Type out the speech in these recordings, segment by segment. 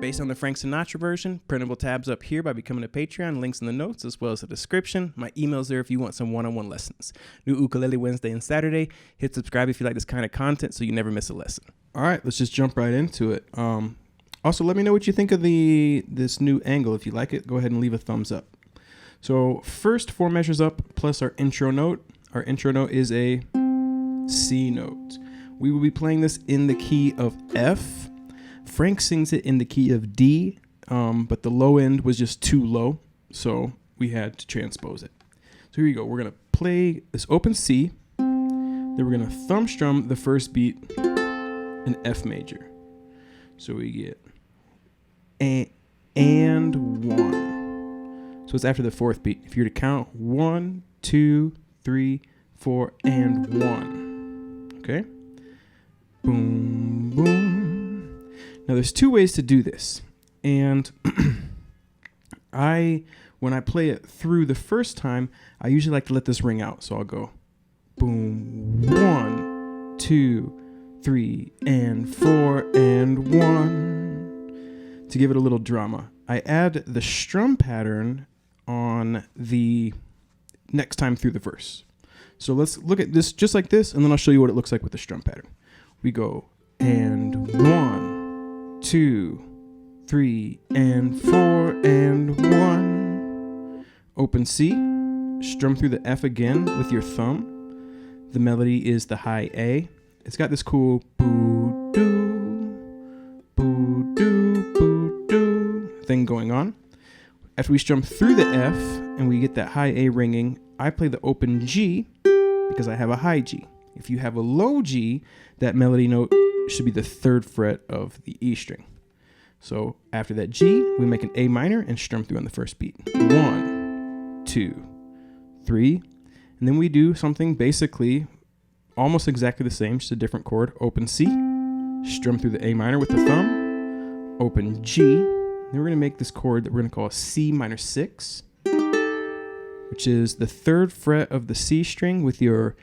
Based on the Frank Sinatra version, printable tabs up here by becoming a Patreon, links in the notes as well as the description. My email's there if you want some one-on-one lessons. New ukulele Wednesday and Saturday. Hit subscribe if you like this kind of content so you never miss a lesson. All right, let's just jump right into it. Also, let me know what you think of this new angle. If you like it, go ahead and leave a thumbs up. So first 4 measures up plus our intro note. Our intro note is a C note. We will be playing this in the key of F. Frank sings it in the key of D, but the low end was just too low, so we had to transpose it. So here you go. We're going to play this open C, then we're going to thumb strum the first beat in F major. So we get and 1. So it's after the 4th beat. If you were to count 1, 2, 3, 4, and 1. Okay? Boom, boom. Now there's 2 ways to do this, and when I play it through the first time, I usually like to let this ring out. So I'll go boom, 1, 2, 3, and 4, and 1 to give it a little drama. I add the strum pattern on the next time through the verse. So let's look at this just like this, and then I'll show you what it looks like with the strum pattern. We go and 1, 2, 3, and 4, and 1. Open C, strum through the F again with your thumb. The melody is the high A. It's got this cool boo-doo, boo-doo, boo-doo thing going on. After we strum through the F and we get that high A ringing, I play the open G because I have a high G. If you have a low G, that melody note should be the 3rd fret of the E string. So after that G, we make an A minor and strum through on the first beat. 1, 2, 3. And then we do something basically almost exactly the same, just a different chord. Open C, strum through the A minor with the thumb, open G. Then we're going to make this chord that we're going to call C minor 6, which is the 3rd fret of the C string with your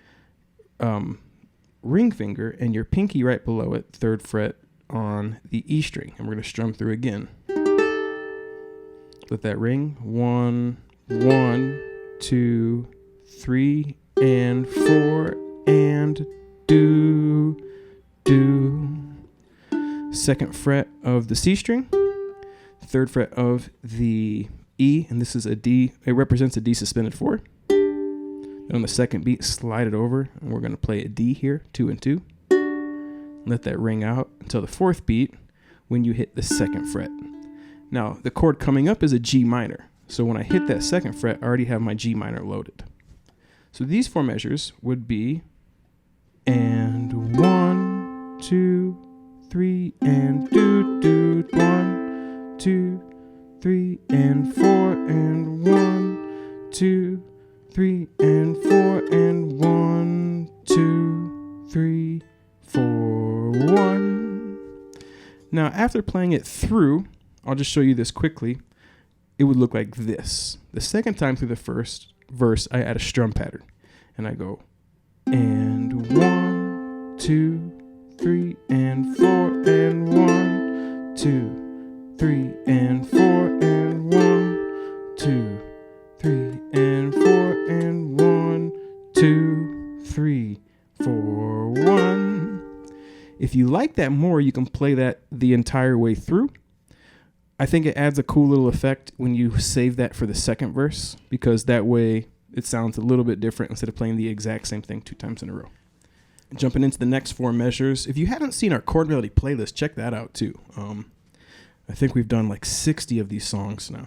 ring finger and your pinky right below it, 3rd fret on the E string. And we're going to strum through again. Let that ring. 1, 1, 2, 3, and 4, and do, do. 2nd fret of the C string, 3rd fret of the E, and this is a D. It represents a D suspended 4. And on the 2nd beat, slide it over, and we're going to play a D here, 2 and 2. Let that ring out until the 4th beat when you hit the 2nd fret. Now, the chord coming up is a G minor. So when I hit that 2nd fret, I already have my G minor loaded. So these 4 measures would be and 1, 2, 3, and do, do, 1, 2, 3, and 4, and 1, 2, 3, and 4, and 1, 2, 3, 4, 1. Now, after playing it through, I'll just show you this quickly. It would look like this. The 2nd time through the first verse, I add a strum pattern. And I go, and 1, 2, 3, and 4, and 1, 2, 3, and 4, and 1, 2, 3, and 4, and 1, 2, 3, 4, 1. If you like that more, you can play that the entire way through. I think it adds a cool little effect when you save that for the 2nd verse, because that way it sounds a little bit different instead of playing the exact same thing 2 times in a row. Jumping into the next 4 measures. If you haven't seen our chord melody playlist, check that out too. I think we've done like 60 of these songs now,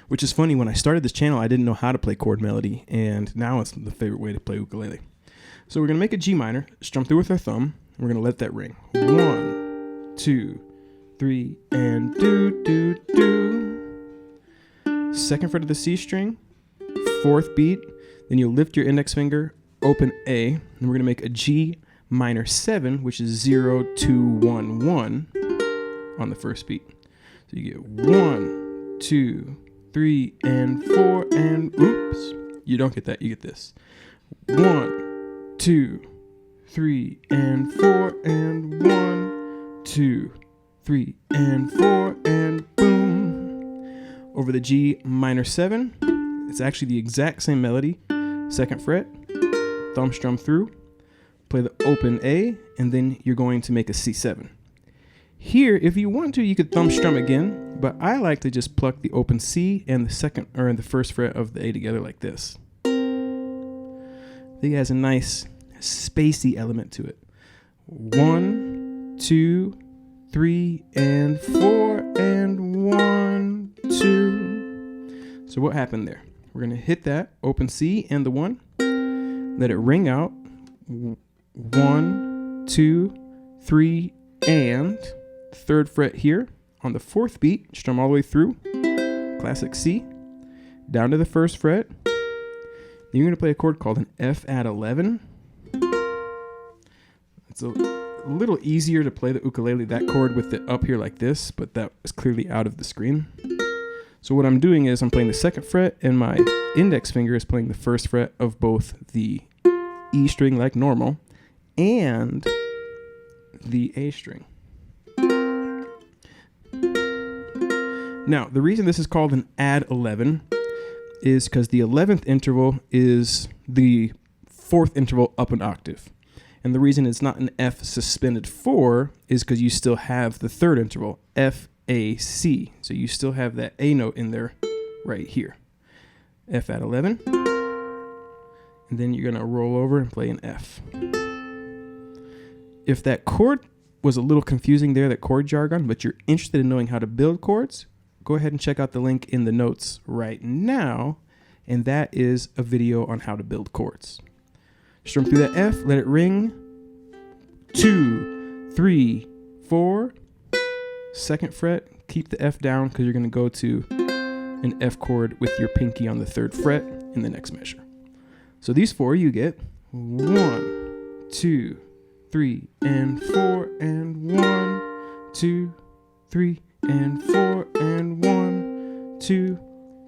which is funny. When I started this channel, I didn't know how to play chord melody, and now it's the favorite way to play ukulele. So we're going to make a G minor, strum through with our thumb, and we're going to let that ring. 1, 2, 3, and do, do, do. 2nd fret of the C string, 4th beat, then you'll lift your index finger, open A, and we're going to make a G minor 7, which is 0, 2, 1, 1 on the 1st beat. So you get 1, 2, 3, and 4, and oops, you don't get that, you get this. 1, 2, 3, and 4, and 1, 2, 3, and 4, and over the G minor 7. It's actually the exact same melody. 2nd fret, thumb strum through, play the open A, and then you're going to make a C7. Here, if you want to, you could thumb strum again, but I like to just pluck the open C and the 1st fret of the A together like this. I think it has a nice spacey element to it. 1, 2, 3, and 4, and 1, 2. So what happened there? We're going to hit that open C and the 1. Let it ring out. 1, 2, 3, and 3rd fret here on the 4th beat. Strum all the way through. Classic C. Down to the 1st fret. Then you're going to play a chord called an F add 11. It's a little easier to play the ukulele, that chord with it up here like this, but that is clearly out of the screen. So what I'm doing is I'm playing the 2nd fret, and my index finger is playing the 1st fret of both the E string like normal and the A string. Now, the reason this is called an add 11 is because the 11th interval is the 4th interval up an octave. And the reason it's not an F suspended 4 is because you still have the 3rd interval, F, A, C. So you still have that A note in there right here. F at 11. And then you're going to roll over and play an F. If that chord was a little confusing there, that chord jargon, but you're interested in knowing how to build chords, go ahead and check out the link in the notes right now. And that is a video on how to build chords. Strum through that F, let it ring. 2, 3, 4. 2nd fret, keep the F down because you're going to go to an F chord with your pinky on the 3rd fret in the next measure. So these 4 you get 1, 2, 3, and 4, and 1, 2, 3, and 4, and 1, 2,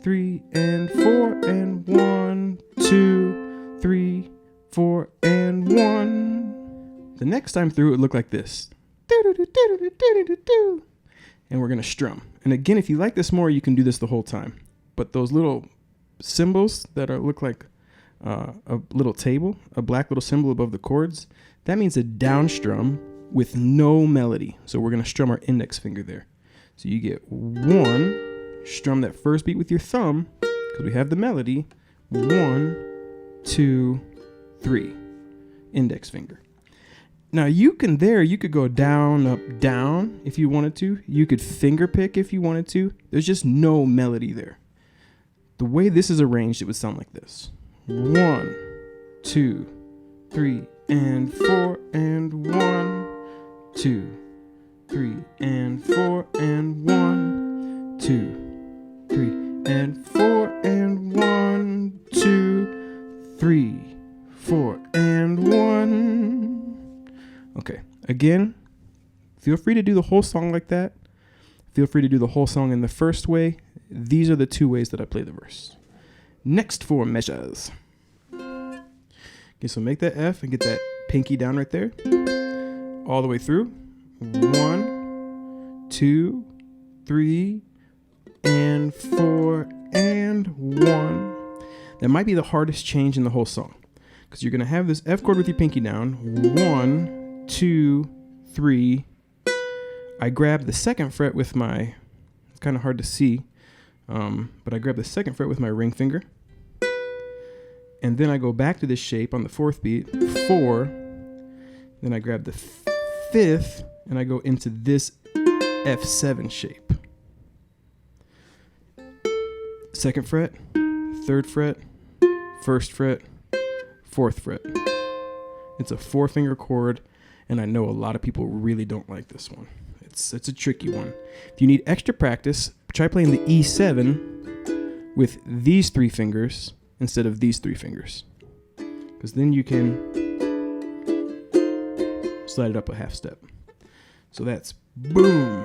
3, and 4, and 1, 2, 3, 4, and 1. The next time through, it would look like this. And we're going to strum. And again, if you like this more, you can do this the whole time. But those little symbols that look like a little table, a black little symbol above the chords, that means a down strum with no melody. So we're going to strum our index finger there. So you get 1, strum that 1st beat with your thumb, because we have the melody. 1, 2, 3, index finger. Now you could go down, up, down if you wanted to. You could finger pick if you wanted to. There's just no melody there. The way this is arranged, it would sound like this. 1, 2, 3, and 4, and 1, 2, 3, and 4, and 1, 2, 3, and 4, and 1, 2, 3, 4, and 1. Okay, again, feel free to do the whole song like that. Feel free to do the whole song in the first way. These are the 2 ways that I play the verse. Next 4 measures. Okay, so make that F and get that pinky down right there. All the way through. 1, 2, 3, and 4, and 1. That might be the hardest change in the whole song, because you're going to have this F chord with your pinky down. 1, 2, 3. I grab the 2nd fret with my, it's kind of hard to see, but I grab the 2nd fret with my ring finger. And then I go back to this shape on the 4th beat, 4. Then I grab the 5th and I go into this F7 shape. 2nd fret, 3rd fret, 1st fret, 4th fret. It's a 4-finger chord, and I know a lot of people really don't like this one. It's a tricky one. If you need extra practice, try playing the E7 with these 3 fingers instead of these 3 fingers, because then you can slide it up a half step. So that's boom.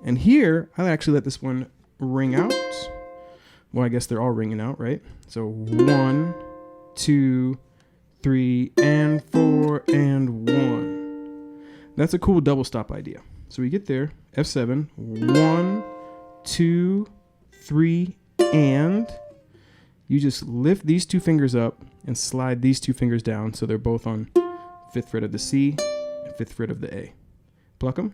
And here, I'll actually let this one ring out. Well, I guess they're all ringing out, right? So 1, 2, 3, and 4, and 1. That's a cool double stop idea. So we get there, F7, 1, 2, 3, and you just lift these 2 fingers up and slide these 2 fingers down so they're both on 5th fret of the C and 5th fret of the A. Pluck them.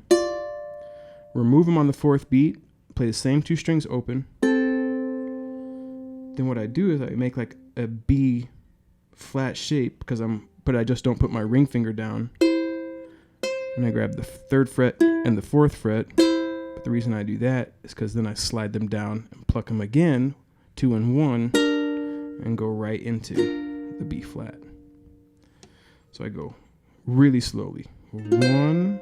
Remove them on the 4th beat. Play the same 2 strings open. Then what I do is I make like a B flat shape but I just don't put my ring finger down. And I grab the 3rd fret and the 4th fret. But the reason I do that is because then I slide them down and pluck them again, 2 and 1, and go right into the B flat. So I go really slowly. 1,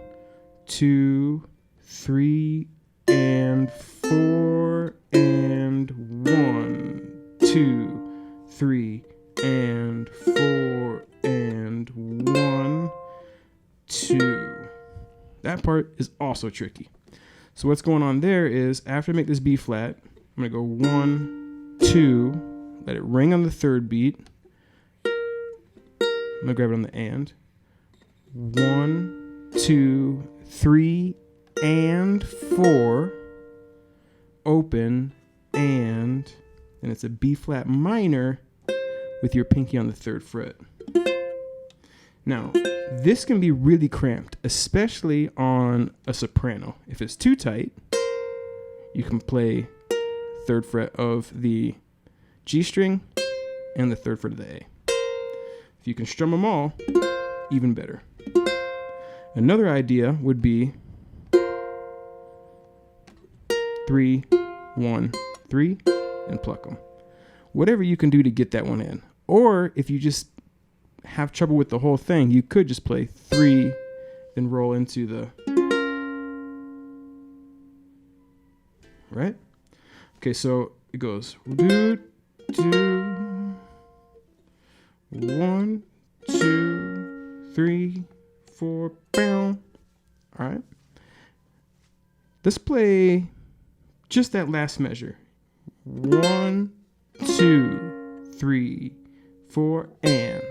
2, 3, and 4, and 1, 2, 3, and 4, and 1, 2. That part is also tricky. So what's going on there is after I make this B flat, I'm going to go 1, 2, let it ring on the 3rd beat. I'm going to grab it on the and. 1, 2, 3, and 4. Open, and it's a B flat minor with your pinky on the 3rd fret. Now, this can be really cramped, especially on a soprano. If it's too tight, you can play 3rd fret of the G string and the 3rd fret of the A. If you can strum them all, even better. Another idea would be 3, 1, 3, and pluck them. Whatever you can do to get that one in. Or if you just have trouble with the whole thing, you could just play 3, then roll into the, right? Okay, so it goes do, 1, 2, 3, 4, bow. All right. Let's play just that last measure. 1, 2, 3, 4, and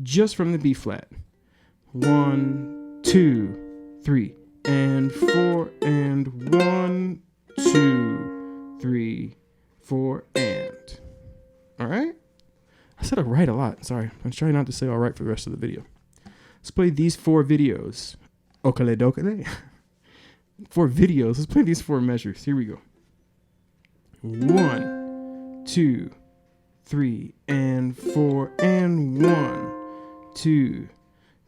just from the B flat. 1, 2, 3, and 4, and 1, 2, 3, 4, and. All right. I said all right a lot. Sorry. I'm trying not to say all right for the rest of the video. Let's play these 4 videos. Okale dokale. 4 videos. Let's play these 4 measures. Here we go. 1, 2, 3, and 4, and 1, 2,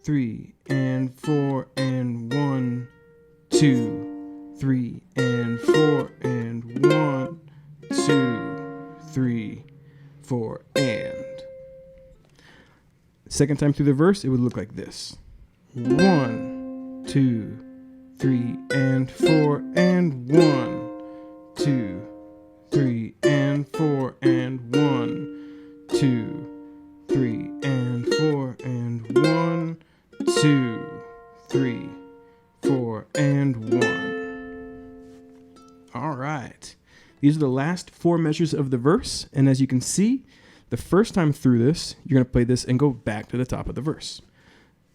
3, and 4, and 1, 2, 3, and 4, and 1, 2, 3, 4, and. Second time through the verse, it would look like this. 1, 2, 3, and 4, and 1, 2, 3, and 4, and 1, 2, 3, and 4, and 1, 2, 3, 4, and 1. All right. These are the last 4 measures of the verse, and as you can see, the first time through this, you're going to play this and go back to the top of the verse.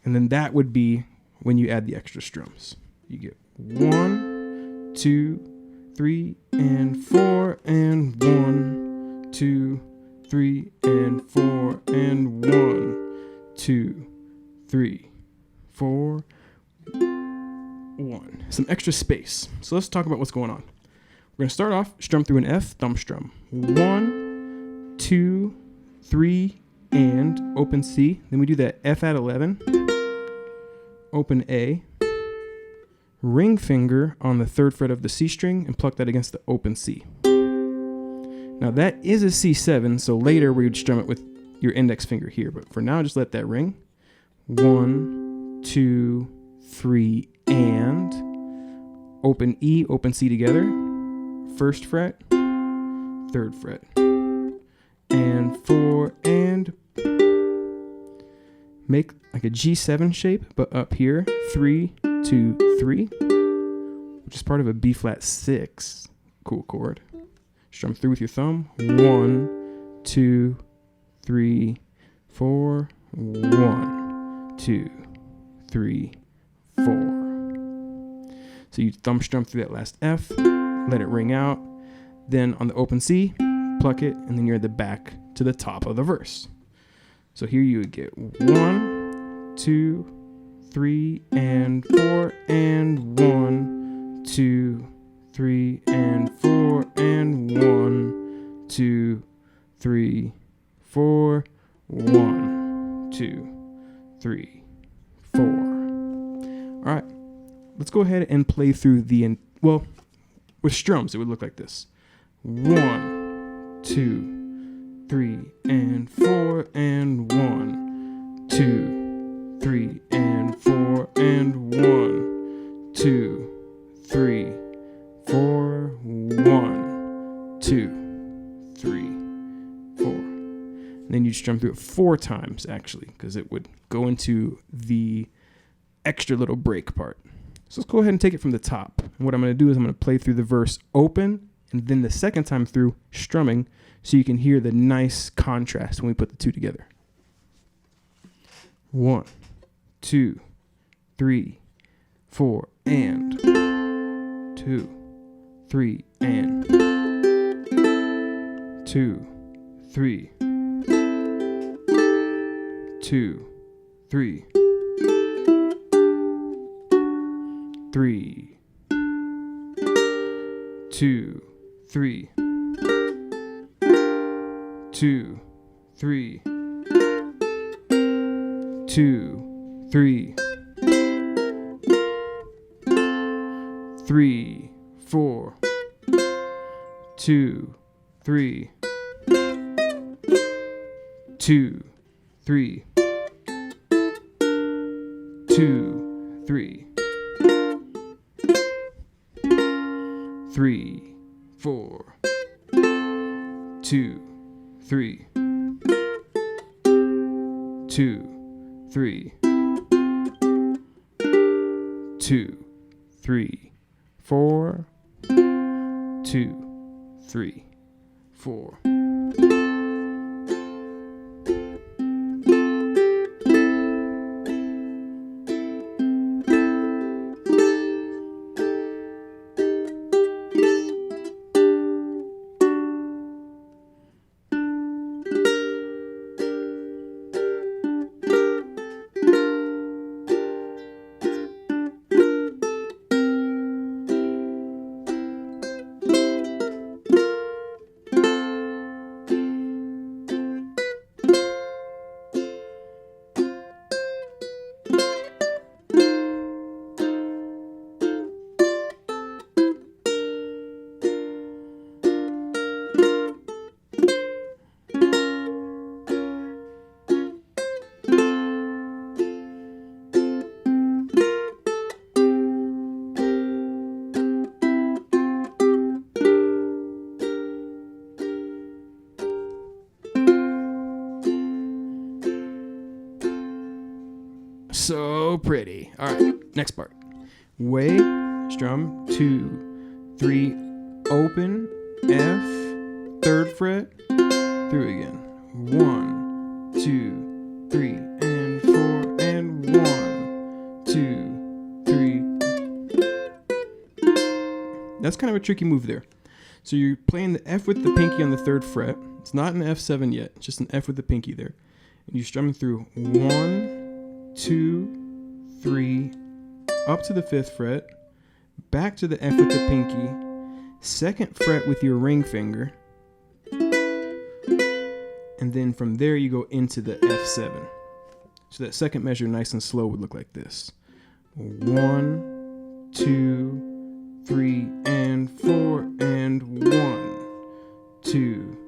And then that would be when you add the extra strums. You get 1, 2, 3, and 4, and 1, 2, 3, and 4, and 1, 2, 3, 4, 1. Some extra space. So let's talk about what's going on. We're going to start off, strum through an F, thumb strum. 1, 2, 3, and open C. Then we do that F at 11, open A, ring finger on the 3rd fret of the C string, and pluck that against the open C. Now that is a C7, so later we would strum it with your index finger here, but for now just let that ring. 1, 2, 3, and open E, open C together, 1st fret, 3rd fret, and 4, and make like a G7 shape, but up here, 3, 2, 3, which is part of a B flat 6. Cool chord. Strum through with your thumb. 1, 2, 3, 4, 1, 2, 3, 4. So you thumb strum through that last F, let it ring out, Then on the open C, pluck it, and then you're at the back to the top of the verse. So here you would get 1, 2, 3, and 4, and 1, 2, 3, and 4, and 1, 2, 3, 4, 1, 2, 3, 4. All right, let's go ahead and play through with strums, it would look like this. 1, 2, 3, and 4, and 1, 2, 3, and 4, and 1, 2, 3, 4, 1, 2, 3, 4. And then you strum through it 4 times, actually, because it would go into the extra little break part. So let's go ahead and take it from the top. And what I'm going to do is I'm going to play through the verse open, and then the second time through strumming, so you can hear the nice contrast when we put the two together. 1, 2, 3, 4, and 2, 3, and 2, 3, 2, 3, 3, 2, 3, 2, 3, 2, 3, 3, 4, 2, 3, 2, 3, 2, 3, 3, 4, 2, 3, 2, 3, 2, 3, 4, 2, 3, 4. So pretty. All right, next part. Way, strum, 2, 3, open, F, 3rd fret, through again. 1, 2, 3, and 4, and 1, 2, 3. That's kind of a tricky move there. So you're playing the F with the pinky on the 3rd fret. It's not an F7 yet, it's just an F with the pinky there. And you're strumming through 1, 2, 3, up to the 5th fret, back to the F with the pinky, 2nd fret with your ring finger, and then from there you go into the F7. So that second measure, nice and slow, would look like this. 1, 2, 3, and 4, and 1, 2,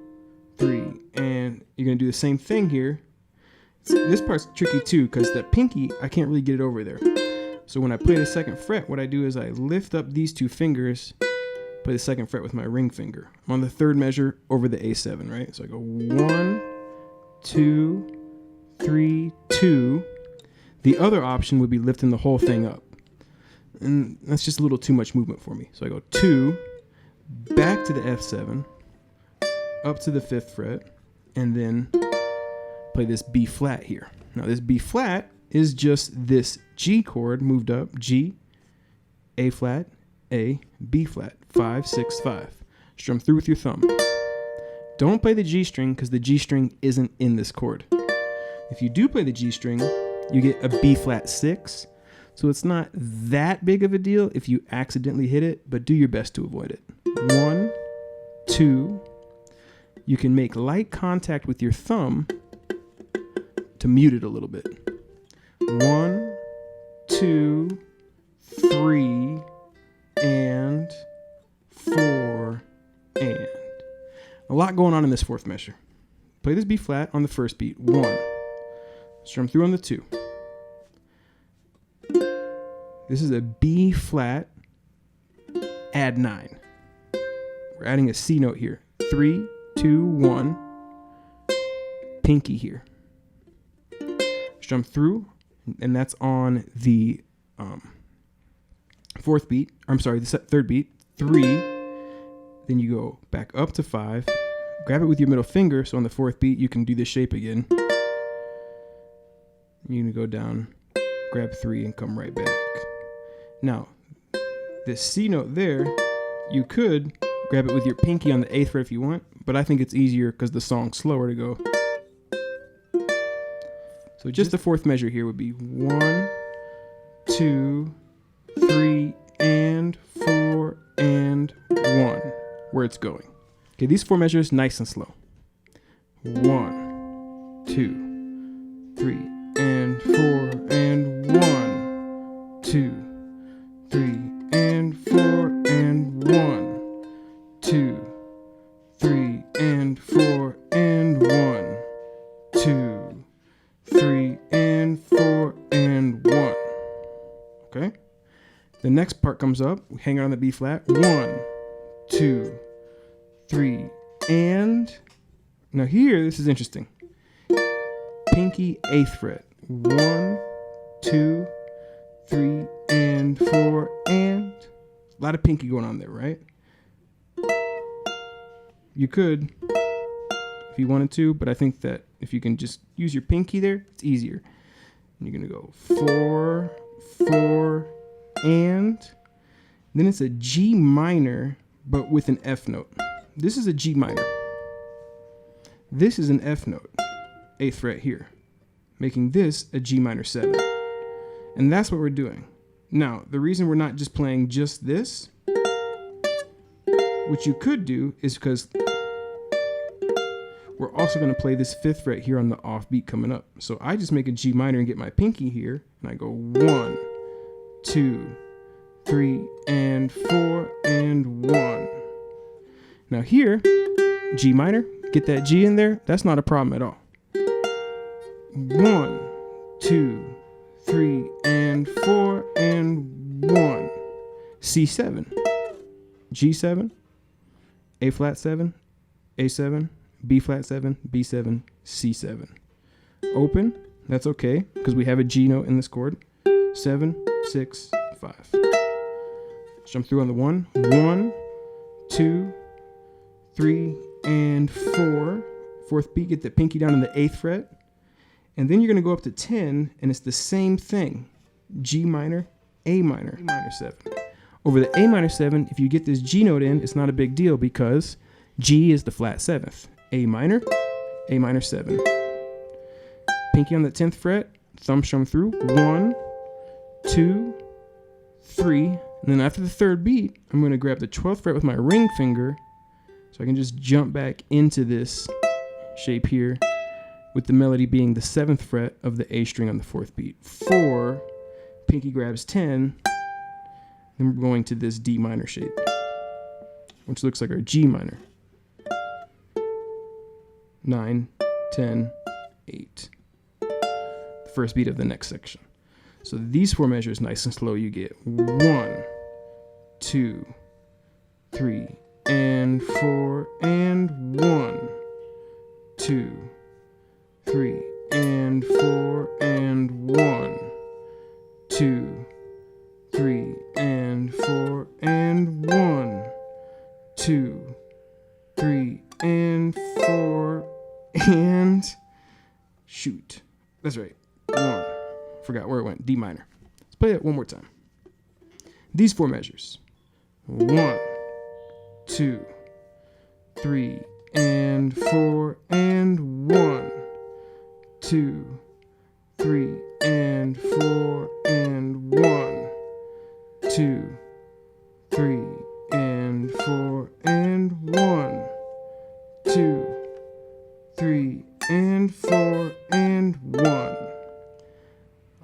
3, and you're going to do the same thing here. This part's tricky too, because the pinky, I can't really get it over there. So when I play the 2nd fret, what I do is I lift up these 2 fingers, play the 2nd fret with my ring finger. I'm on the 3rd measure over the A7, right? So I go 1, 2, 3, 2. The other option would be lifting the whole thing up. And that's just a little too much movement for me. So I go 2, back to the F7, up to the 5th fret, and then play this B flat here. Now this B flat is just this G chord moved up, G, A flat, A, B flat, 5, 6, 5. Strum through with your thumb. Don't play the G string because the G string isn't in this chord. If you do play the G string, you get a B flat 6. So it's not that big of a deal if you accidentally hit it, but do your best to avoid it. 1, 2. You can make light contact with your thumb to mute it a little bit. 1, 2, 3, and 4, and. A lot going on in this fourth measure. Play this B flat on the first beat. 1. Strum through on the 2. This is a B flat, add 9. We're adding a C note here. 3, 2, 1. Pinky here. Strum through, and that's on the fourth beat. I'm sorry, the third beat. 3. Then you go back up to 5. Grab it with your middle finger, so on the fourth beat you can do this shape again. You're gonna go down, grab 3, and come right back. Now, this C note there, you could grab it with your pinky on the 8th fret if you want, but I think it's easier because the song's slower to go. So just the fourth measure here would be 1, 2, 3, and 4, and 1, where it's going. Okay, these 4 measures, nice and slow. 1, 2, 3, and 4, and 1, 2, 3, and 4, and 1, 2, 3, and 4, and 1, 2, 3, and 4, and 1. Okay? The next part comes up. We hang on the B flat. 1, 2, 3, and. Now here, this is interesting. Pinky 8th fret. 1, 2, 3, and 4, and. A lot of pinky going on there, right? You could, if you wanted to, but I think that if you can just use your pinky there, it's easier. And you're gonna go 4, 4, and then it's a G minor, but with an F note. This is a G minor. This is an F note, 8th fret here, making this a G minor 7. And that's what we're doing. Now, the reason we're not just playing just this, which you could do, is because we're also going to play this 5th fret here on the off beat coming up. So I just make a G minor and get my pinky here, and I go 1, 2, 3, and 4, and 1. Now here, G minor, get that G in there, that's not a problem at all. 1, 2, 3, and 4, and 1. C7, G7, A flat 7, A7, B flat 7, B7, C7. Open, that's okay, because we have a G note in this chord. 7, 6, 5. Jump through on the 1. 1, 2, 3, and 4. Fourth beat, get the pinky down in the 8th fret. And then you're going to go up to 10, and it's the same thing. G minor, A minor, A minor 7. Over the A minor 7, if you get this G note in, it's not a big deal because G is the flat 7th. A minor 7. Pinky on the 10th fret, thumb strum through. 1, 2, 3. And then after the third beat, I'm going to grab the 12th fret with my ring finger so I can just jump back into this shape here, with the melody being the 7th fret of the A string on the 4th beat. 4, pinky grabs 10, then we're going to this D minor shape, which looks like our G minor. 9, 10, 8. The first beat of the next section. So these 4 measures, nice and slow, you get 1, 2, 3, and 4, and 1, 2, 3, and 4, and 1, 2, 3, and 4, and 1, 2, 3, and 4, and shoot. That's right. 1. Forgot where it went. D minor. Let's play it one more time. These 4 measures. 1, 2, 3 and 4 and 1, 2, 3 and 4 and 1, 2, 3 and 4 and 1, 2, 3 and 4 and 1.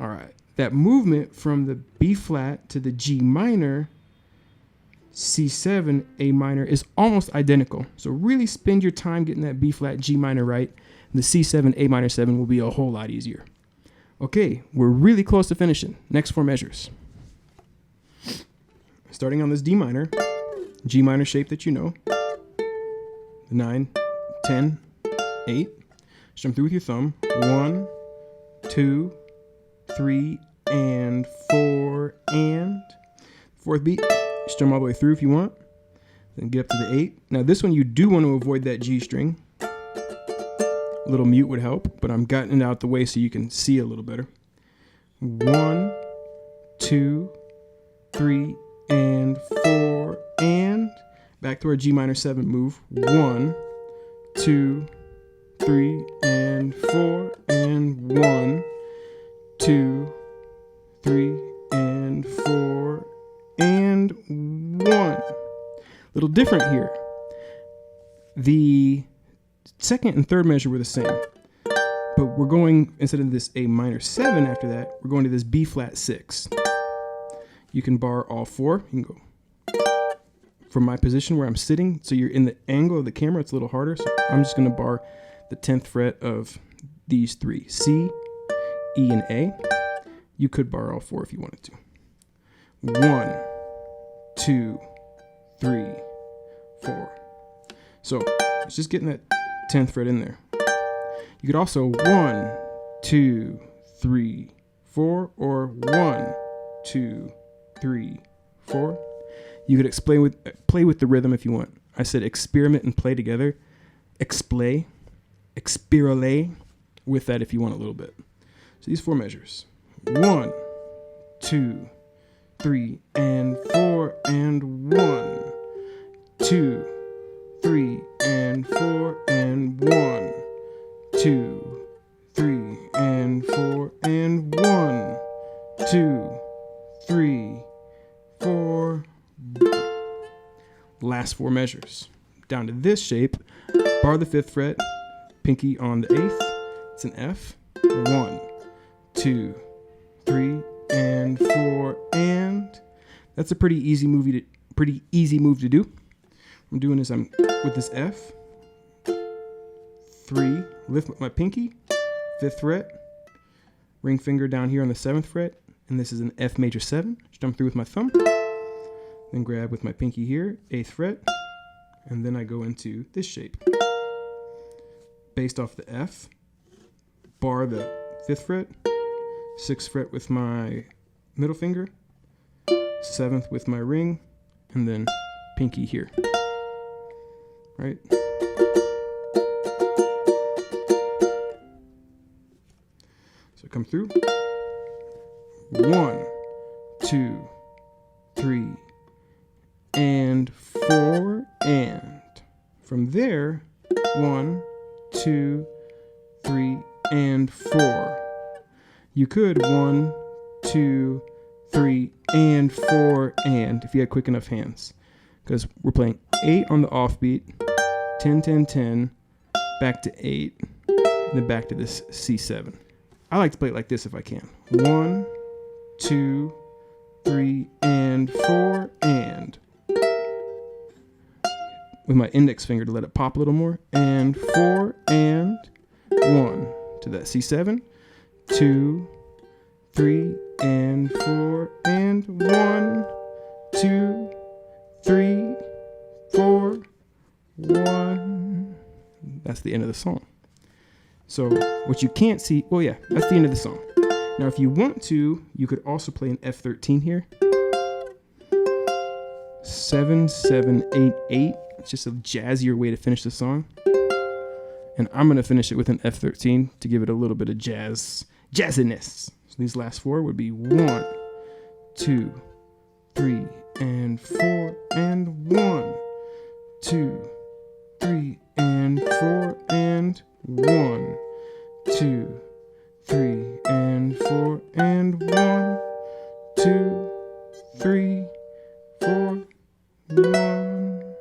All right, that movement from the B flat to the G minor, C7, A minor is almost identical. So really spend your time getting that B flat, G minor right. And the C7, A minor 7 will be a whole lot easier. Okay, we're really close to finishing. Next 4 measures. Starting on this D minor, G minor shape that you know, 9, 10, 8. Strum through with your thumb. 1, 2, 3, and 4, and. Fourth beat, strum all the way through if you want. Then get up to the 8. Now this one you do want to avoid that G string. A little mute would help, but I'm getting it out the way so you can see a little better. 1, 2, 3, and 4, and. Back to our G minor 7 move. 1, 2, 3, and 4, and 1, 2, 3, and 4, and 1. Little different here. The second and third measure were the same, but we're going, instead of this A minor 7 after that, we're going to this B flat 6. You can bar all 4. You can go from my position where I'm sitting, so you're in the angle of the camera, it's a little harder, so I'm just going to bar the 10th fret of these 3, C, E, and A. You could bar all 4 if you wanted to. 1, 2, 3, 4. So it's just getting that 10th fret in there. You could also 1, 2, 3, 4, or 1, 2, 3, 4. You could play with the rhythm if you want. I said experiment and play together. Explay, expirale with that if you want a little bit. So these 4 measures. 1, 2, 3, and 4, and 1, 2, 3, and 4, and 1, 2, 3, and 4, and 1, 2, 3, 4. Last 4 measures. Down to this shape, bar the 5th fret, pinky on the 8th. It's an F. 1, 2, 3, and 4, and. That's a pretty easy move to do. What I'm doing is I'm with this F, 3, lift my pinky, 5th fret, ring finger down here on the 7th fret, and this is an F major 7. Strum through with my thumb, then grab with my pinky here, 8th fret, and then I go into this shape. Based off the F, bar the 5th fret, 6th fret with my middle finger, 7th with my ring, and then pinky here. Right? So come through. 1, 2, 3, and 4, and. From there, 1, 2, 3, and 4. You could 1, 2, 3, and 4, and if you had quick enough hands. Because we're playing 8 on the offbeat, 10, 10, 10, back to 8, and then back to this C7. I like to play it like this if I can. 1, 2, 3, and 4, and. With my index finger to let it pop a little more. And 4, and 1 to that C7, 2, 3, and 4, and 1, 2, 3, 4, 1. That's the end of the song. So what you can't see, well, yeah, that's the end of the song. Now, if you want to, you could also play an F13 here. 7, 7, 8, 8. It's just a jazzier way to finish the song. And I'm going to finish it with an F13 to give it a little bit of jazziness. So these last 4 would be 1, 2, 3, and 4, and 1, 2, 3 and 4 and 1, 2, 3 and 4 and 1, 2, 3, 4, 1.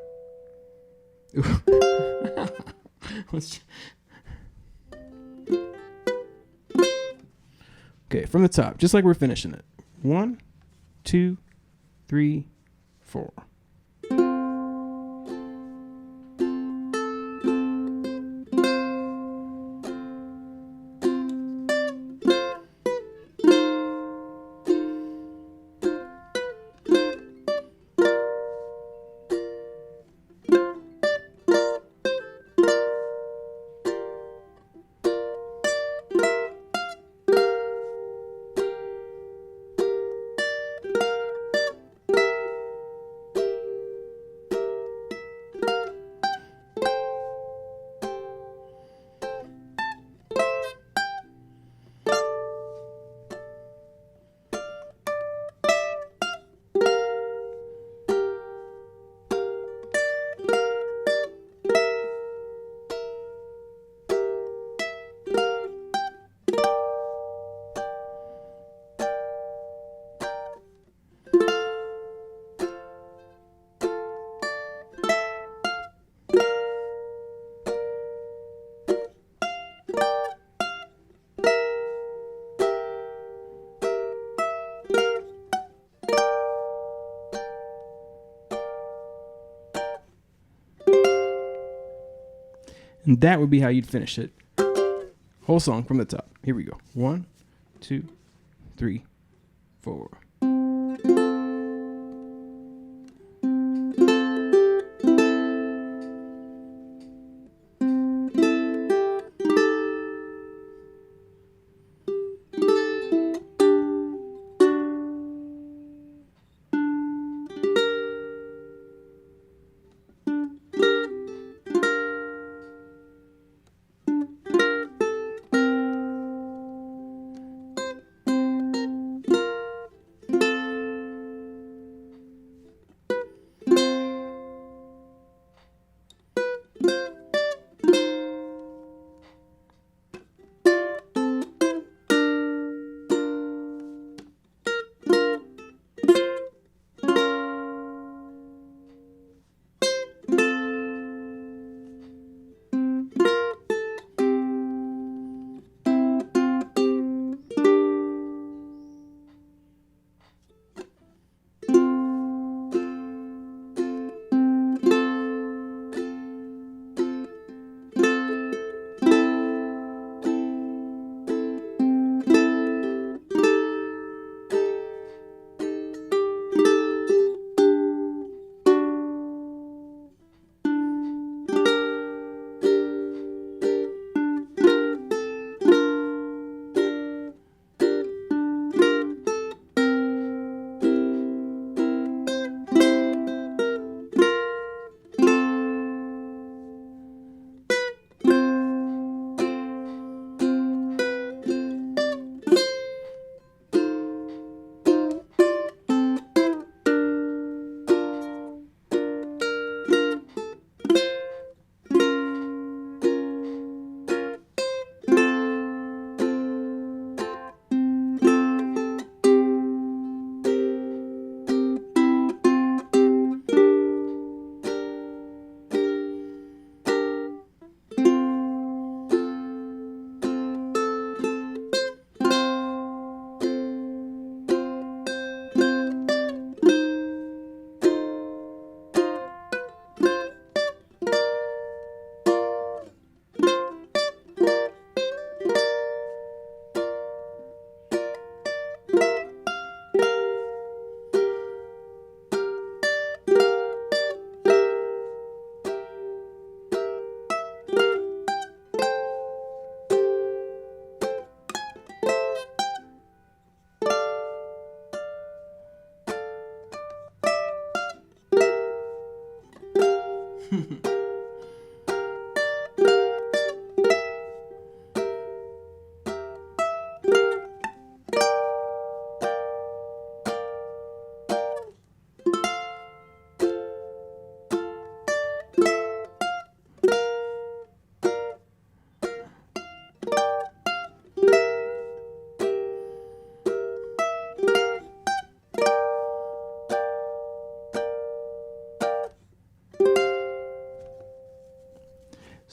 Okay, from the top, just like we're finishing it. 1, 2, 3, 4. And that would be how you'd finish it. Whole song from the top. Here we go. 1, 2, 3, 4.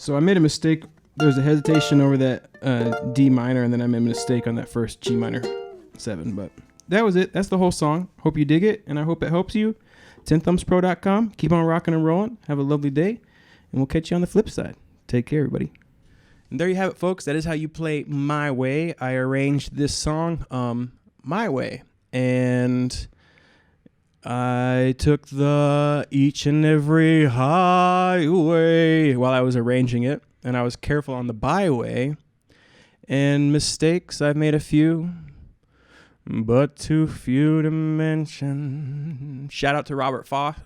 So I made a mistake. There was a hesitation over that D minor, and then I made a mistake on that first G minor 7. But that was it. That's the whole song. Hope you dig it, and I hope it helps you. 10thumbspro.com. Keep on rocking and rolling. Have a lovely day, and we'll catch you on the flip side. Take care, everybody. And there you have it, folks. That is how you play My Way. I arranged this song my way, and I took the each and every highway while I was arranging it, and I was careful on the byway. And mistakes, I've made a few, but too few to mention. Shout out to Robert Frost.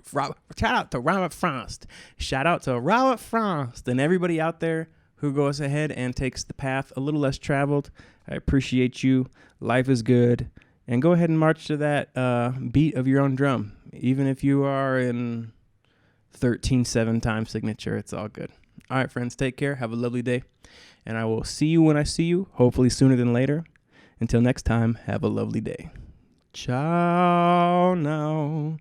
Shout out to Robert Frost. Shout out to Robert Frost and everybody out there who goes ahead and takes the path a little less traveled. I appreciate you. Life is good. And go ahead and march to that beat of your own drum. Even if you are in 13/7 time signature, it's all good. All right, friends, take care. Have a lovely day. And I will see you when I see you, hopefully sooner than later. Until next time, have a lovely day. Ciao now.